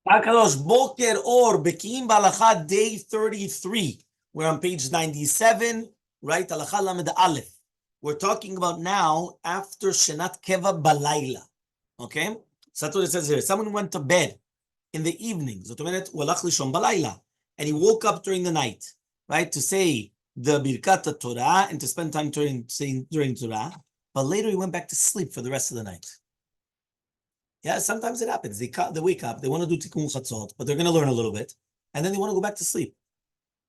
Akadosh Boker Or Bekiim Bahalacha day 33. We're on page 97, right? Halacha Lamed Aleph. We're talking about now after Shenat Keva Balayla. Okay? So that's what it says here. Someone went to bed in the evening, and he woke up during the night, right? To say the Birkat Hatorah and to spend time during Torah, but later he went back to sleep for the rest of the night. Yeah, sometimes it happens. They wake up, they want to do Tikkun Chatzot, but they're going to learn a little bit, and then they want to go back to sleep.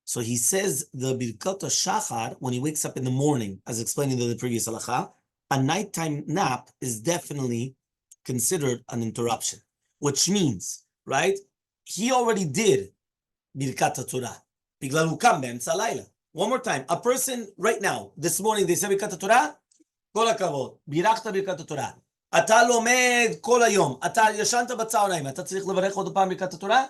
So he says the Birkat Shachar, when he wakes up in the morning, as explained in the previous halacha, a nighttime nap is definitely considered an interruption, which means, right, he already did Birkat Hatorah. Bigla hu kam be'emtza halayla. One more time. A person right now, this morning, they say Birkat Hatorah, kol hakavod, birachta Birkat Hatorah. אתה לומד כל היום, אתה ישנת בצהריים, אתה צריך לברך עוד פעם ברכת התורה?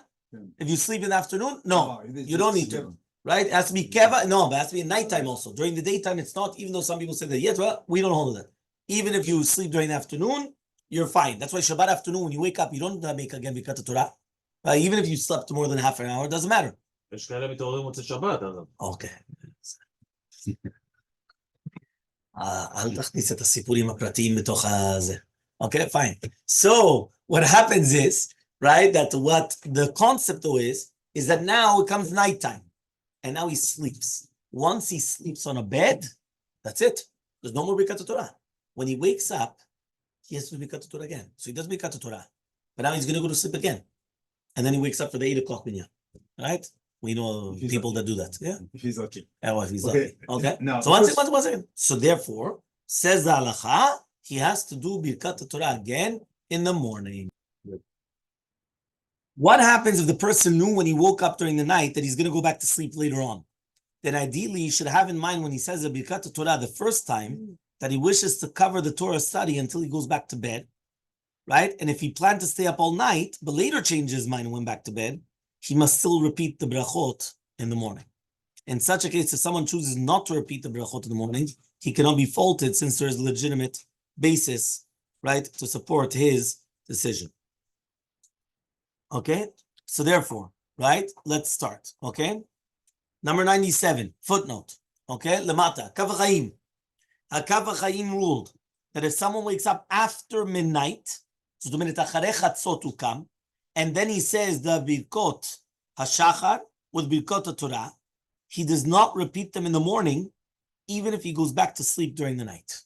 If you sleep in the afternoon? No, you don't need to. Right? It has to be keva. No, but it has to be at nighttime also. During the daytime, it's not, even though some people say that, yes, well, we don't hold that. Even if you sleep during the afternoon, you're fine. That's why Shabbat afternoon, when you wake up, you don't make again Birkat Torah. Even if you slept more than half an hour, it doesn't matter. Okay. אל תכניס את הסיפורים הפרטיים בתוך הזה. Okay, fine. So what happens is, right, that what the concept though is that now it comes nighttime, and now he sleeps. Once he sleeps on a bed, that's it. There's no more Birkat Torah. When he wakes up, he has to do Birkat Torah again. So he does Birkat Torah, but now he's going to go to sleep again, and then he wakes up for the 8 o'clock minyan, right? We know people that do that. Yeah. If he's okay. Oh, if he's okay. Okay. Now, so one second. So therefore, says the halacha, he has to do Birkat Torah again in the morning. Good. What happens if the person knew when he woke up during the night that he's going to go back to sleep later on? Then ideally, you should have in mind when he says the Birkat Torah the first time that he wishes to cover the Torah study until he goes back to bed, right? And if he planned to stay up all night, but later changed his mind and went back to bed, he must still repeat the brachot in the morning. In such a case, if someone chooses not to repeat the brachot in the morning, he cannot be faulted since there is a legitimate basis, right, to support his decision. Okay? So therefore, right, let's start. Okay? Number 97, footnote. Okay? Lemata, Kav HaChaim. Kav HaChaim ruled that if someone wakes up after midnight, so to minute acharei chatzot ukam, and then he says the Birkot HaShachar with Birkot HaTorah, he does not repeat them in the morning, even if he goes back to sleep during the night.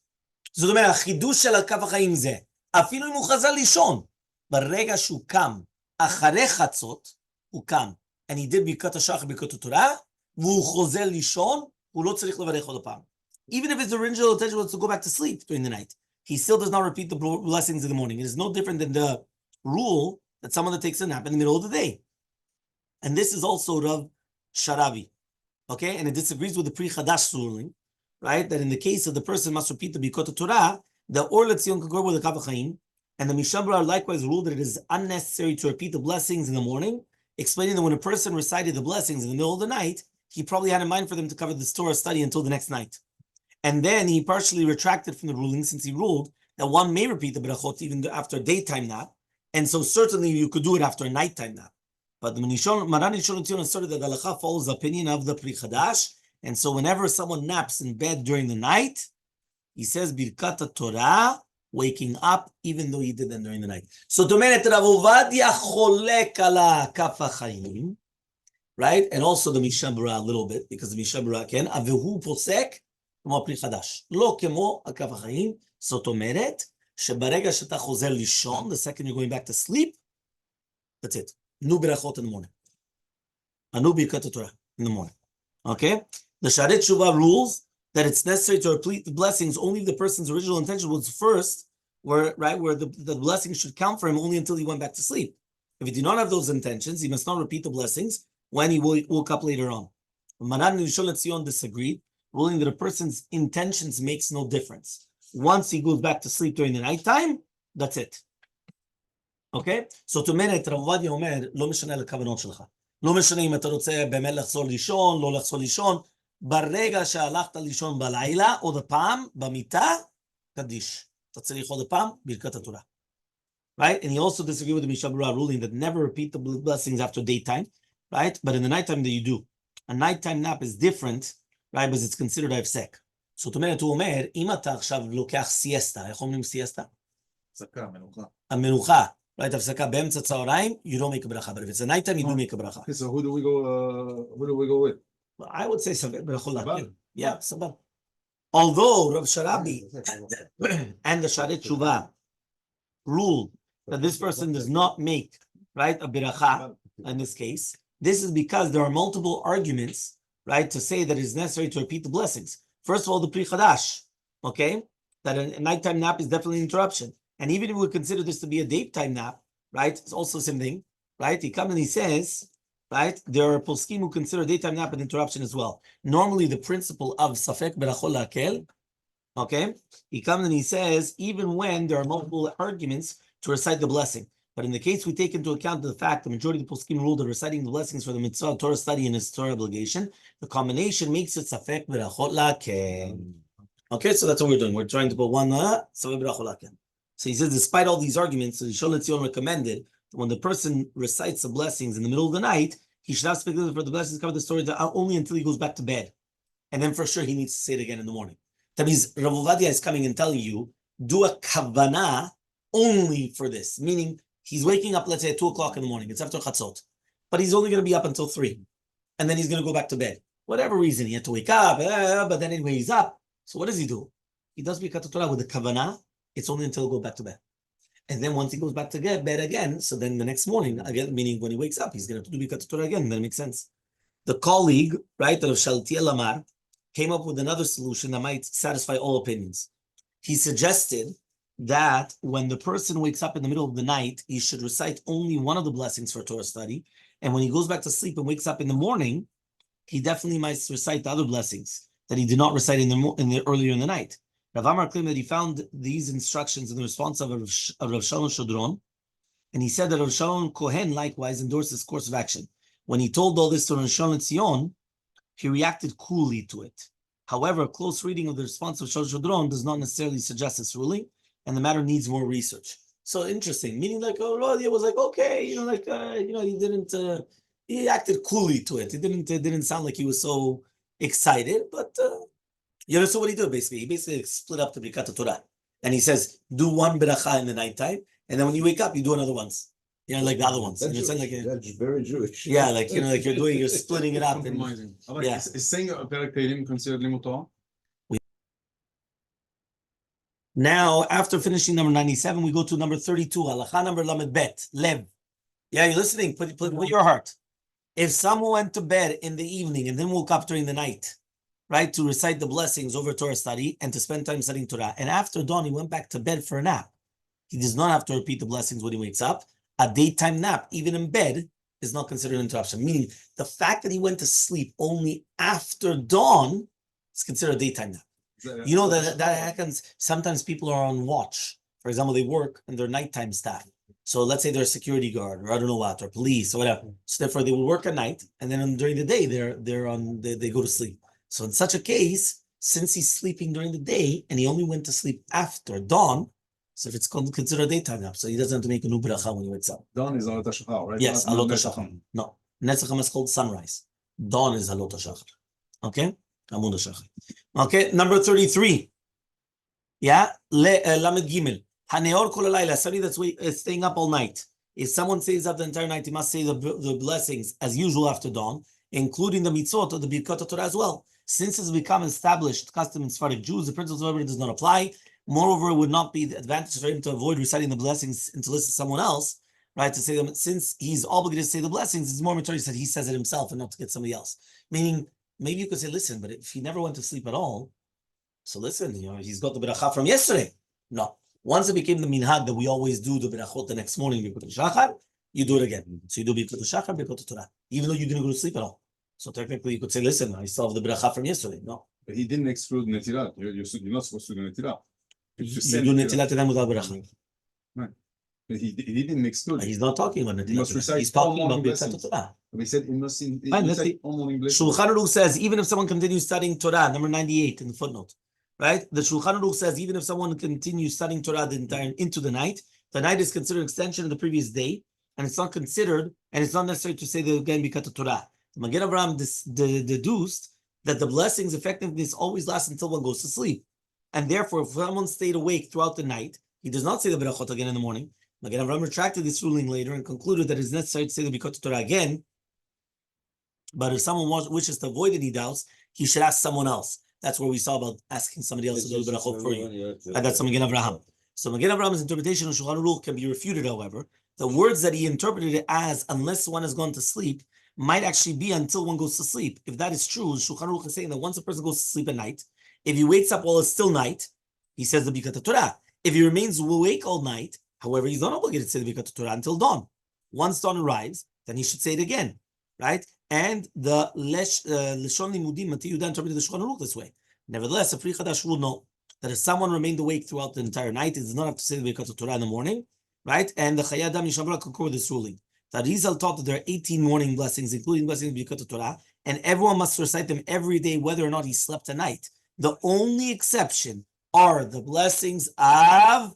זאת אומרת, החידוש של הקו החיים זה, אפילו אם הוא חזר לישון, ברגע שהוא קם, אחרי חצות, הוא קם, and he did Birkat HaShachar, Birkot HaTorah, והוא חוזר לישון, הוא לא צריך לברך עוד פעם. Even if his original intention was to go back to sleep during the night, he still does not repeat the blessings in the morning. It is no different than the rule that someone that takes a nap in the middle of the day. And this is also Rav Sharabi. Okay? And it disagrees with the Pre-Chadash ruling, right? That in the case of the person must repeat the Birkot Torah, the Or Letzion can go with the Kav HaChaim, and the Mishabra likewise ruled that it is unnecessary to repeat the blessings in the morning, explaining that when a person recited the blessings in the middle of the night, he probably had in mind for them to cover the Torah study until the next night. And then he partially retracted from the ruling since he ruled that one may repeat the Berachot even after a daytime nap, and so certainly you could do it after a nighttime nap. But the Maran Yishon Tzion asserted that the halacha follows the opinion of the Pri Chadash, and so whenever someone naps in bed during the night, he says Birkat Torah, waking up, even though he did them during the night. So to mean Rav Ovadia cholek ala Kav HaChaim, right? And also the Mishabura a little bit, because the Mishabura can avehu posek כמו הפרי חדש, לא כמו הקו החיים. זאת אומרת שברגע שאתה חוזר לישון, the second you're going back to sleep, that's it. נו ברכות in the morning. נו ברכת התורה in the morning. Okay? The Sharet Shuvah rules that it's necessary to repeat the blessings only if the person's original intention was first, where the blessings should count for him only until he went back to sleep. If he did not have those intentions, he must not repeat the blessings when he woke up later on. Maran Rishon LeZion disagreed, ruling that a person's intentions makes no difference. Once he goes back to sleep during the nighttime, that's it. Okay? So to menet, Rav Ovadia אומר, לא משנה לכוונות שלך. לא משנה אם אתה רוצה באמת לחזור לישון, לא לחזור לישון. ברגע שהלכת לישון בלילה, עוד פעם, במיטה, קדיש. אתה צריך עוד פעם, ברכת התורה. right? And he also disagreed with the Mishabura ruling that never repeat the blessings after daytime, right? But in the nighttime that you do. A nighttime nap is different, right? Because it's considered hefsek. So to me, to Omer, אם אתה עכשיו לוקח siesta, איך אומרים siesta? הפסקה, מנוחה. המנוחה, right? הפסקה באמצע צהריים, you don't make a bracha. But if it's a nighttime, you do make a bracha. Okay, so who do we go with? Well, I would say Sabir B'Rachol. Yeah, Sabir. Although Rav Sharabi and the Sharet Shuvah rule that this person does not make, right, a biracha in this case, this is because there are multiple arguments, right, to say that it is necessary to repeat the blessings. First of all, the Pri Chadash, okay, that a nighttime nap is definitely an interruption. And even if we consider this to be a daytime nap, right, it's also the same thing, right? He comes and he says, right, there are poskim who consider daytime nap an interruption as well. Normally, the principle of Safek Berachol Lakel, okay, he comes and he says, even when there are multiple arguments to recite the blessing. But in the case we take into account the fact the majority of the poskim rule that reciting the blessings for the mitzvah Torah study and its Torah obligation, the combination makes it Safek Berachol Lakel. Okay, so that's what we're doing. We're trying to put one Safek Berachol Lakel. So he says, despite all these arguments, so Yishol Etzion recommended that when the person recites the blessings in the middle of the night, he should have speculated for the blessings cover the story only until he goes back to bed. And then for sure he needs to say it again in the morning. That means Rav Ovadia is coming and telling you, do a kavanah only for this. Meaning, he's waking up, let's say, at 2 o'clock in the morning. It's after Chatzot. But he's only going to be up until 3. And then he's going to go back to bed. Whatever reason, he had to wake up, but then anyway, he's up. So what does he do? He does Birkat Hatorah with the kavanah. It's only until he goes back to bed. And then once he goes back to bed again, so then the next morning, again, meaning when he wakes up, he's going to do Birkat Hatorah again. Then it makes sense. The colleague, right, of Shaltiel Lamar, came up with another solution that might satisfy all opinions. He suggested that when the person wakes up in the middle of the night, he should recite only one of the blessings for Torah study. And when he goes back to sleep and wakes up in the morning, he definitely might recite the other blessings that he did not recite in the earlier in the night. Rav Amar claimed that he found these instructions in the response of Rav Shalom Shodron, and he said that Rav Shalom Kohen likewise endorsed this course of action. When he told all this to Rav Shalom Tzion, he reacted coolly to it. However, a close reading of the response of Shalom Shodron does not necessarily suggest this ruling, and the matter needs more research. So interesting, meaning like, oh, it was like, okay, he didn't, he acted coolly to it. It didn't sound like he was so excited, but so what he did basically? He basically split up the Birkat Hatorah, and he says, do one beracha in the nighttime, and then when you wake up, you do another ones. Like the other ones. That's very Jewish. Yeah, like you're splitting it up. Compromising. Yeah. Is saying a Perek Tehillim considered limut Torah? Now, after finishing number 97, we go to number 32. Halacha number Lamed Bet, Lev. Yeah, you're listening. Put your heart. If someone went to bed in the evening and then woke up during the night, right, to recite the blessings over Torah study and to spend time studying Torah, and after dawn he went back to bed for a nap, he does not have to repeat the blessings when he wakes up. A daytime nap, even in bed, is not considered an interruption. Meaning, the fact that he went to sleep only after dawn is considered a daytime nap. You know that happens. Sometimes people are on watch. For example, they work and they're nighttime staff. So let's say they're a security guard or I don't know what, or police or whatever. So therefore, they will work at night, and then during the day they go to sleep. So in such a case, since he's sleeping during the day and he only went to sleep after dawn, so if it's considered a daytime nap, so he doesn't have to make a new bracha when he wakes up. Dawn is Alot HaShachar, right? Yes, Alot HaShachar. No, Netzach HaMas is called sunrise. Dawn is Alot HaShachar. Okay, Amud HaShachar. Okay, number 33. Yeah, Lamed Gimel. Haneor Kol Halayla, somebody that's staying up all night. If someone stays up the entire night, he must say the blessings as usual after dawn, including the mitzvot or the Birkat Hatorah as well. Since it's become established custom in Sephardic Jews, the principle of does not apply. Moreover, it would not be the advantage for him to avoid reciting the blessings and to listen to someone else, right? To say them, since he's obligated to say the blessings, it's more material that he says it himself and not to get somebody else. Meaning, maybe you could say, listen, but if he never went to sleep at all, so listen, he's got the beracha from yesterday. No. Once it became the minhag that we always do the berachot the next morning, Birkat Shachar, you do it again. So you do Birkat Shachar, Birkat Torah, even though you didn't go to sleep at all. So technically, you could say, listen, I still have the beracha from yesterday. No. But he didn't exclude netilat. You're not supposed to do netilat. You do netilat then without beracha. Right. But he didn't exclude. He's not talking about netilat. He's talking about Birkat Torah. He said he must recite all morning blessings. Shulchan Aruch says, even if someone continues studying Torah, number 98 in the footnote, right? The Shulchan Aruch says, even if someone continues studying Torah the entire into the night, The night is considered an extension of the previous day, and it's not considered, and it's not necessary to say that again Birkat Hatorah. The Magen Avraham deduced that the blessing's effectiveness always lasts until one goes to sleep. And therefore, if someone stayed awake throughout the night, he does not say the Berachot again in the morning. Magen Avraham retracted this ruling later and concluded that it is necessary to say the Birkat Hatorah again. But if someone wishes to avoid any doubts, he should ask someone else. That's where we saw about asking somebody else to do the Berachot for you. And that's Magen Avraham. So Magen Avraham's interpretation of Shulchan Aruch can be refuted, however. The words that he interpreted it as, unless one has gone to sleep, might actually be until one goes to sleep. If that is true, Shulchan Aruch is saying that once a person goes to sleep at night, if he wakes up while it's still night, he says the Birkat Hatorah. If he remains awake all night, however, he's not obligated to say the Birkat Hatorah until dawn. Once dawn arrives, then he should say it again, right? And the Leshon Limudim Mati Yudah interpreted the Shulchan Aruch this way. Nevertheless, a Pri Chadash will know that if someone remained awake throughout the entire night, he does not have to say the Birkat Hatorah in the morning, right? And the Chayei Adam Yishabra concur with this ruling. That Rizal taught that there are 18 morning blessings, including blessings of Birkat Hatorah, and everyone must recite them every day, whether or not he slept a night. The only exception are the blessings of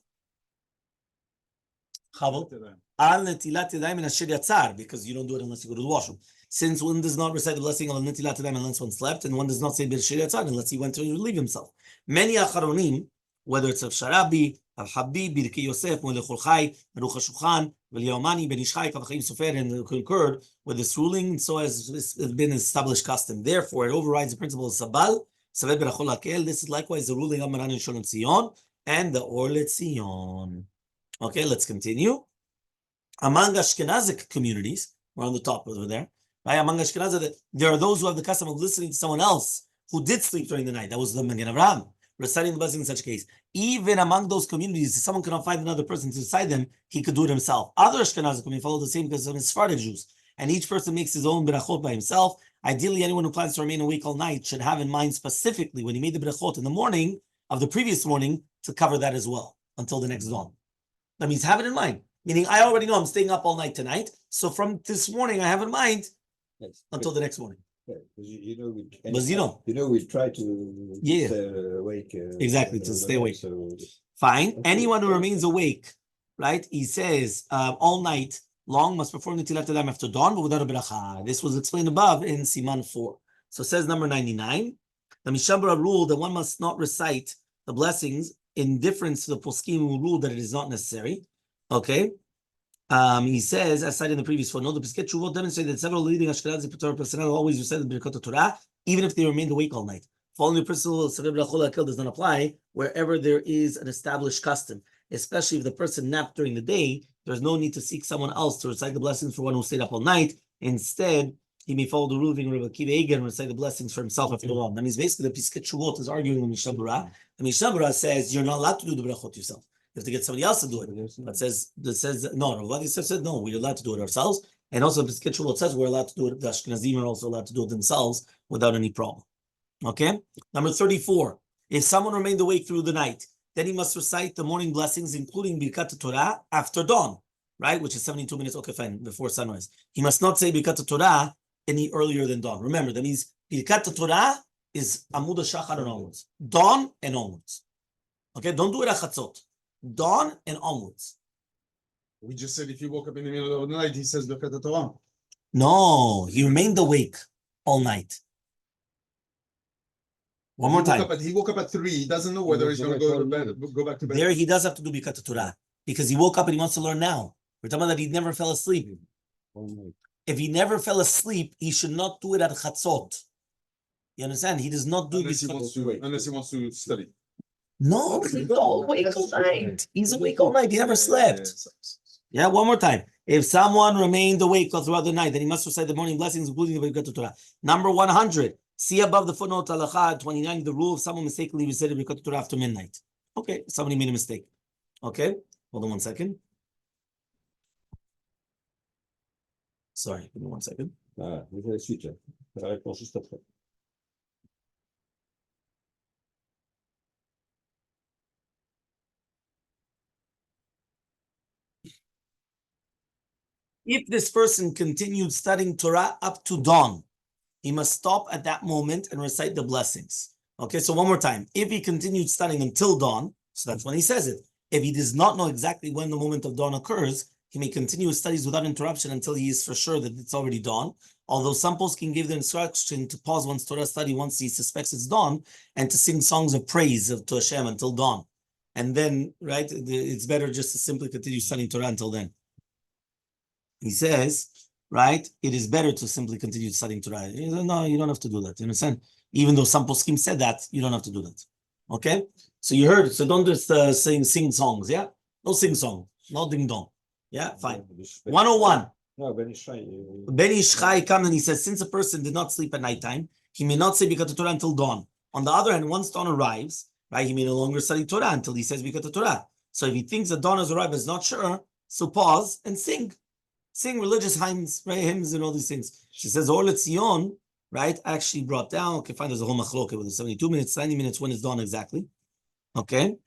Al Netilat Yadayim and Asher Yatzar, because you don't do it unless you go to the washroom. Since one does not recite the blessing of Al Netilat Yadayim unless one slept, and one does not say Asher Yatzar unless he went to relieve himself. Many Acharonim, whether it's of Sharabi, Al Habib, Birkei Yosef, Moed Chai, Baruch HaShulchan, V'Liyaomani, Ben Ishchai, Kavachim Sofer, and concurred with this ruling, so has been an established custom. Therefore, it overrides the principle of Sabal. This is likewise the ruling of Maran and Shalom Tzion and the Or Letzion. Okay, let's continue. Among Ashkenazic communities, we're on the top over there, right? Among Ashkenazic, there are those who have the custom of listening to someone else who did sleep during the night. That was the Magen Avraham, reciting the blessing in such a case. Even among those communities, if someone cannot find another person to recite them, he could do it himself. Other Ashkenazic communities follow the same because of Sephardic Jews, and each person makes his own berachot by himself. Ideally, anyone who plans to remain awake all night should have in mind specifically when he made the berachot in the morning of the previous morning to cover that as well until the next dawn. That means have it in mind. Meaning, I already know I'm staying up all night tonight. So from this morning, I have in mind until the next morning. Yeah, we try to stay awake. Exactly, to stay awake. Fine. Anyone who remains awake, right? He says all night long must perform the Netilat Yadayim after dawn, but without a beracha. This was explained above in Siman 4. So it says number 99. The Mishabra ruled that one must not recite the blessings in difference to the Poskim who ruled that it is not necessary. Okay. He says, as cited in the previous footnote, the Pesket Shuvot demonstrate that several leading Ashkenazi Torah personnel always recite the Birkat Hatorah, even if they remained awake all night. Following the principle of does not apply wherever there is an established custom, especially if the person napped during the day. There's no need to seek someone else to recite the blessings for one who stayed up all night. Instead, he may follow the ruling of Rabbi Bekiim and recite the blessings for himself after dawn. That means basically the Pesket Shuvot is arguing with Mishabura. The Mishabura says you're not allowed to do the brachot yourself. You have to get somebody else to do it. That says no. Rabbi said no. We're allowed to do it ourselves. And also the Pesket Shuvot says we're allowed to do it. The Ashkenazim are also allowed to do it themselves without any problem. Okay. Number 34. If someone remained awake through the night, then he must recite the morning blessings, including Birkat Hatorah, after dawn, right? Which is 72 minutes, okay, fine, before sunrise. He must not say Birkat Hatorah any earlier than dawn. Remember, that means Birkat Hatorah is Amud HaShachar and onwards. Dawn and onwards. Okay, don't do it at Chatzot. Dawn and onwards. We just said if you woke up in the middle of the night, he says Birkat Hatorah. No, he remained awake all night. One more time. He woke up at 3. He doesn't know whether he's going to go back to bed. There he does have to do Birkat Hatorah because he woke up and he wants to learn now. We're talking about that he never fell asleep. If he never fell asleep, he should not do it at Chatzot. You understand? He does not do unless he wants to study. No, he's awake all night. He's awake all night. He never slept. Yeah, one more time. If someone remained awake throughout the night, then he must recite the morning blessings, including the Birkat Hatorah. Number 100. See above the footnote Halacha 29, the rule of someone mistakenly recited Birkat Hatorah after midnight. Okay, somebody made a mistake. Okay, hold on 1 second. Sorry, give me 1 second. If this person continued studying Torah up to dawn, he must stop at that moment and recite the blessings. Okay, so one more time. If he continued studying until dawn, so that's when he says it. If he does not know exactly when the moment of dawn occurs, he may continue his studies without interruption until he is for sure that it's already dawn. Although some poskim give the instruction to pause one's Torah study once he suspects it's dawn and to sing songs of praise to Hashem until dawn. And then, right, it's better just to simply continue studying Torah until then. He says, right, it is better to simply continue studying Torah. No, you don't have to do that. You understand? Even though some poskim said that, you don't have to do that. Okay? So you heard, so don't just sing songs, yeah? No sing song, no ding dong. Yeah, fine. 101. No, Ben Ishai. Ben Ishai comes and he says, since a person did not sleep at nighttime, he may not say Birkat Hatorah until dawn. On the other hand, once dawn arrives, right, he may no longer study Torah until he says Birkat Hatorah. So if he thinks that dawn has arrived but is not sure, so pause and sing. Sing religious hymns, right, hymns and all these things. She says, Or Letzion, right, actually brought down, okay, fine, there's a whole machloket with the 72 minutes, 90 minutes, when it's dawn exactly. Okay?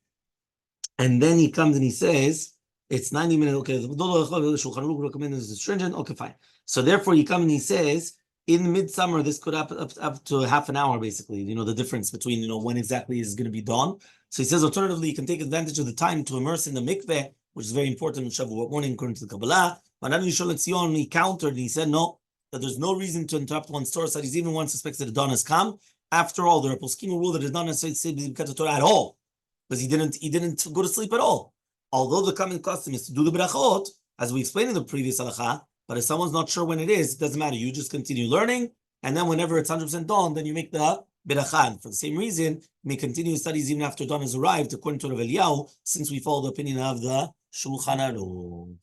And then he comes and he says, it's 90 minutes, okay, is stringent, okay, fine. So therefore he comes and he says, in midsummer, this could up to half an hour, basically, the difference between, when exactly is going to be dawn. So he says, alternatively, you can take advantage of the time to immerse in the mikveh, which is very important in Shavuot morning, according to the Kabbalah. But Rabbi Shalom, he countered and he said, no, that there's no reason to interrupt one's Torah studies, even one suspects that the dawn has come. After all, the poskim rule that it does not necessarily say Birkat Hatorah at all, because he didn't go to sleep at all. Although the common custom is to do the brachot, as we explained in the previous halacha, but if someone's not sure when it is, it doesn't matter. You just continue learning, and then whenever it's 100% dawn, then you make the beracha. For the same reason, you may continue studies even after dawn has arrived, according to Rav Eliyahu, since we follow the opinion of the Shulchan Aruch.